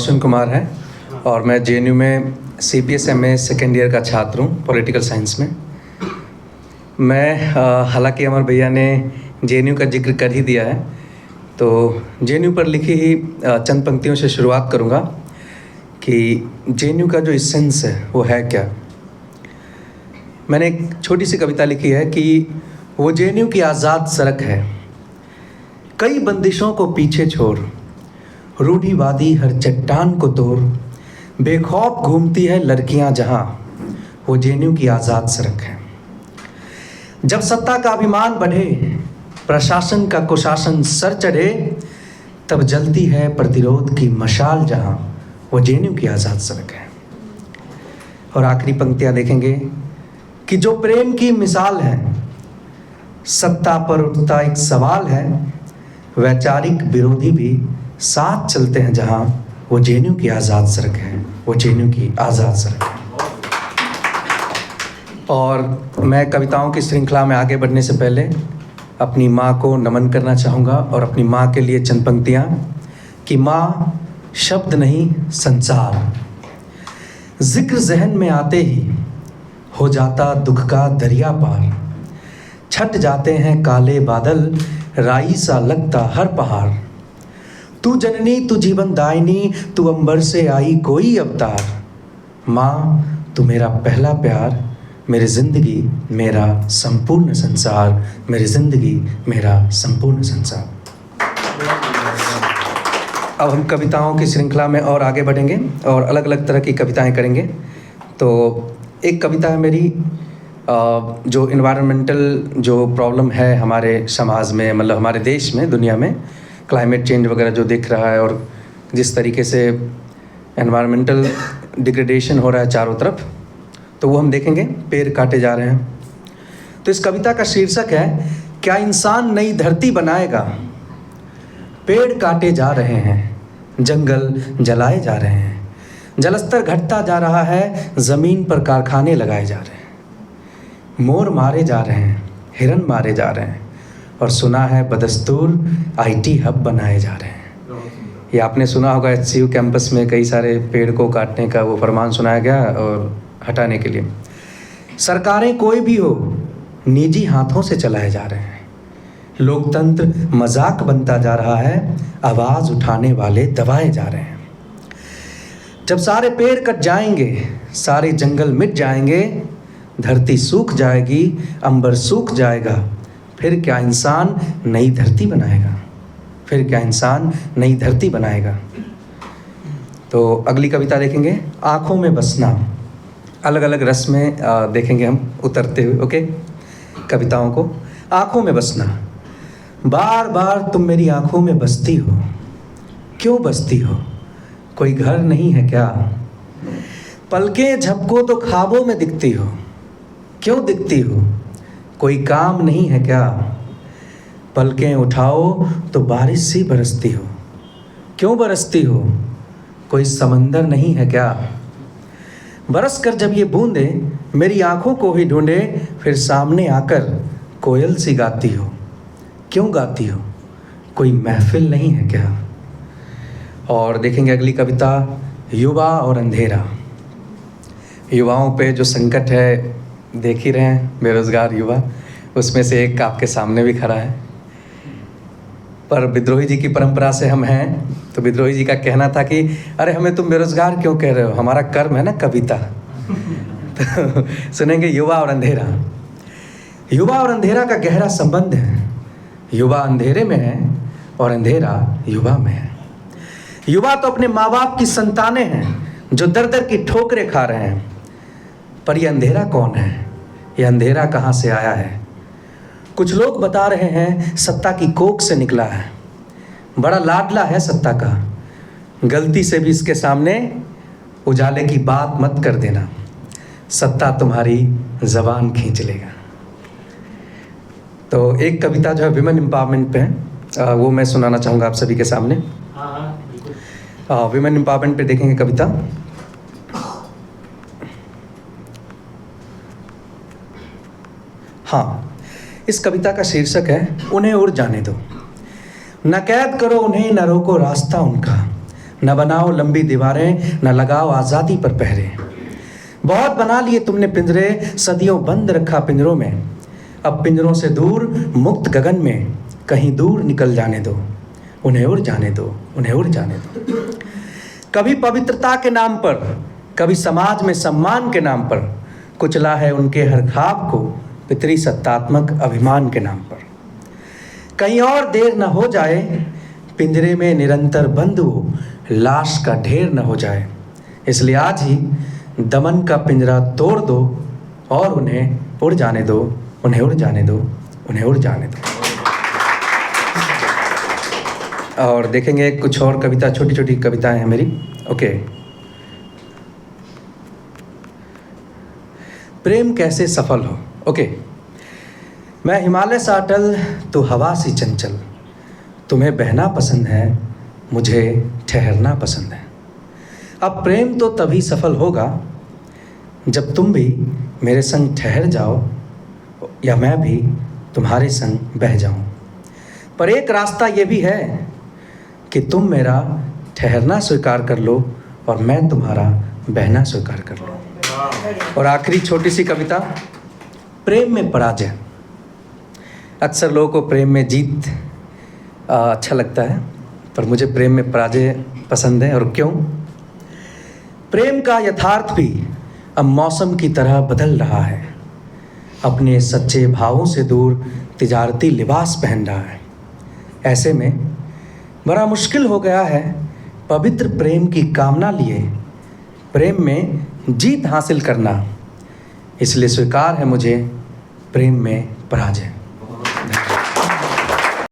रोशन कुमार है और मैं जेएनयू में CPS MA सेकेंड ईयर का छात्र हूँ पॉलिटिकल साइंस में। मैं हालांकि अमर भैया ने जेएनयू का जिक्र कर ही दिया है, तो जेएनयू पर लिखी ही चंद पंक्तियों से शुरुआत करूँगा कि जेएनयू का जो इसेंस है वो है क्या। मैंने एक छोटी सी कविता लिखी है कि वो जेएनयू की आज़ाद सड़क है, कई बंदिशों को पीछे छोड़, रूढ़िवादी हर चट्टान को तोड़, बेखौफ घूमती है लड़कियां जहां, वो जेएनयू की आज़ाद सड़क है। जब सत्ता का अभिमान बढ़े, प्रशासन का कुशासन सर चढ़े, तब जलती है प्रतिरोध की मशाल जहां, वो जेएनयू की आज़ाद सड़क है। और आखिरी पंक्तियां देखेंगे कि जो प्रेम की मिसाल है, सत्ता पर उठता एक सवाल है, वैचारिक विरोधी भी साथ चलते हैं जहां, वो जेएनयू की आज़ाद सड़क है, वो जेएनयू की आज़ाद सड़क है। और मैं कविताओं की श्रृंखला में आगे बढ़ने से पहले अपनी माँ को नमन करना चाहूँगा और अपनी माँ के लिए चंद पंक्तियाँ कि माँ शब्द नहीं संसार, जिक्र जहन में आते ही हो जाता दुख का दरिया पार, छट जाते हैं काले बादल, राई सा लगता हर पहाड़, तू जननी तू जीवन दायिनी, तू अंबर से आई कोई अवतार, माँ तू मेरा पहला प्यार, मेरी ज़िंदगी मेरा संपूर्ण संसार, मेरी ज़िंदगी मेरा संपूर्ण संसार। अब हम कविताओं की श्रृंखला में और आगे बढ़ेंगे और अलग अलग तरह की कविताएं करेंगे। तो एक कविता है मेरी जो इन्वायरमेंटल जो प्रॉब्लम है हमारे समाज में, मतलब हमारे देश में, दुनिया में क्लाइमेट चेंज वगैरह जो दिख रहा है और जिस तरीके से एनवायरमेंटल डिग्रेडेशन हो रहा है चारों तरफ, तो वो हम देखेंगे। पेड़ काटे जा रहे हैं। तो इस कविता का शीर्षक है, क्या इंसान नई धरती बनाएगा। पेड़ काटे जा रहे हैं, जंगल जलाए जा रहे हैं, जलस्तर घटता जा रहा है, ज़मीन पर कारखाने लगाए जा रहे हैं, मोर मारे जा रहे हैं, हिरन मारे जा रहे हैं, और सुना है बदस्तूर IT हब बनाए जा रहे हैं। ये आपने सुना होगा, HCU कैंपस में कई सारे पेड़ को काटने का वो फरमान सुनाया गया और हटाने के लिए। सरकारें कोई भी हो, निजी हाथों से चलाए जा रहे हैं, लोकतंत्र मजाक बनता जा रहा है, आवाज़ उठाने वाले दबाए जा रहे हैं। जब सारे पेड़ कट जाएंगे, सारे जंगल मिट जाएंगे, धरती सूख जाएगी, अंबर सूख जाएगा, फिर क्या इंसान नई धरती बनाएगा, फिर क्या इंसान नई धरती बनाएगा। तो अगली कविता देखेंगे, आँखों में बसना। अलग अलग रस में देखेंगे हम उतरते हुए, ओके, कविताओं को। आँखों में बसना। बार बार तुम मेरी आँखों में बसती हो, क्यों बसती हो, कोई घर नहीं है क्या। पलकें झपको तो ख्वाबों में दिखती हो, क्यों दिखती हो, कोई काम नहीं है क्या। पलकें उठाओ तो बारिश सी बरसती हो, क्यों बरसती हो, कोई समंदर नहीं है क्या। बरस कर जब ये बूंदे मेरी आंखों को ही ढूंढे, फिर सामने आकर कोयल सी गाती हो, क्यों गाती हो, कोई महफिल नहीं है क्या। और देखेंगे अगली कविता, युवा और अंधेरा। युवाओं पे जो संकट है देख ही रहे हैं, बेरोजगार युवा, उसमें से एक आपके सामने भी खड़ा है। पर विद्रोही जी की परंपरा से हम हैं, तो विद्रोही जी का कहना था कि अरे हमें तुम बेरोजगार क्यों कह रहे हो, हमारा कर्म है ना कविता। तो सुनेंगे युवा और अंधेरा। युवा और अंधेरा का गहरा संबंध है, युवा अंधेरे में है और अंधेरा युवा में है। युवा तो अपने माँ बाप की संतानें हैं जो दर दर की ठोकरें खा रहे हैं, पर ये अंधेरा कौन है, ये अंधेरा कहाँ से आया है। कुछ लोग बता रहे हैं सत्ता की कोख से निकला है, बड़ा लाडला है सत्ता का, गलती से भी इसके सामने उजाले की बात मत कर देना, सत्ता तुम्हारी जबान खींच लेगा। तो एक कविता जो है विमेन एम्पावरमेंट पे है, वो मैं सुनाना चाहूँगा आप सभी के सामने। विमेन एम्पावरमेंट पे देखेंगे कविता। हाँ, इस कविता का शीर्षक है, उन्हें उड़ जाने दो। न कैद करो उन्हें, न रोको रास्ता उनका, न बनाओ लंबी दीवारें, न लगाओ आज़ादी पर पहरे। बहुत बना लिए तुमने पिंजरे, सदियों बंद रखा पिंजरों में। अब पिंजरों से दूर मुक्त गगन में कहीं दूर निकल जाने दो, उन्हें उड़ जाने दो, उन्हें उड़ जाने दो। कभी पवित्रता के नाम पर, कभी समाज में सम्मान के नाम पर कुचला है उनके हर ख्वाब को पितरी सत्तात्मक अभिमान के नाम पर। कहीं और देर न हो जाए, पिंजरे में निरंतर बंद वो लाश का ढेर न हो जाए। इसलिए आज ही दमन का पिंजरा तोड़ दो और उन्हें उड़ जाने दो, उन्हें उड़ जाने दो, उन्हें उड़ जाने दो। और देखेंगे कुछ और कविता, छोटी छोटी कविताएं हैं मेरी। ओके। प्रेम कैसे सफल हो। ओके। मैं हिमालय सा अटल, तो हवा सी चंचल। तुम्हें बहना पसंद है, मुझे ठहरना पसंद है। अब प्रेम तो तभी सफल होगा जब तुम भी मेरे संग ठहर जाओ या मैं भी तुम्हारे संग बह जाऊं। पर एक रास्ता ये भी है कि तुम मेरा ठहरना स्वीकार कर लो और मैं तुम्हारा बहना स्वीकार कर लो। और आखिरी छोटी सी कविता, प्रेम में पराजय। अक्सर लोगों को प्रेम में जीत अच्छा लगता है, पर मुझे प्रेम में पराजय पसंद है। और क्यों? प्रेम का यथार्थ भी अब मौसम की तरह बदल रहा है। अपने सच्चे भावों से दूर तिजारती लिबास पहन रहा है। ऐसे में बड़ा मुश्किल हो गया है पवित्र प्रेम की कामना लिए प्रेम में जीत हासिल करना। इसलिए स्वीकार है मुझे प्रेम में पराजय।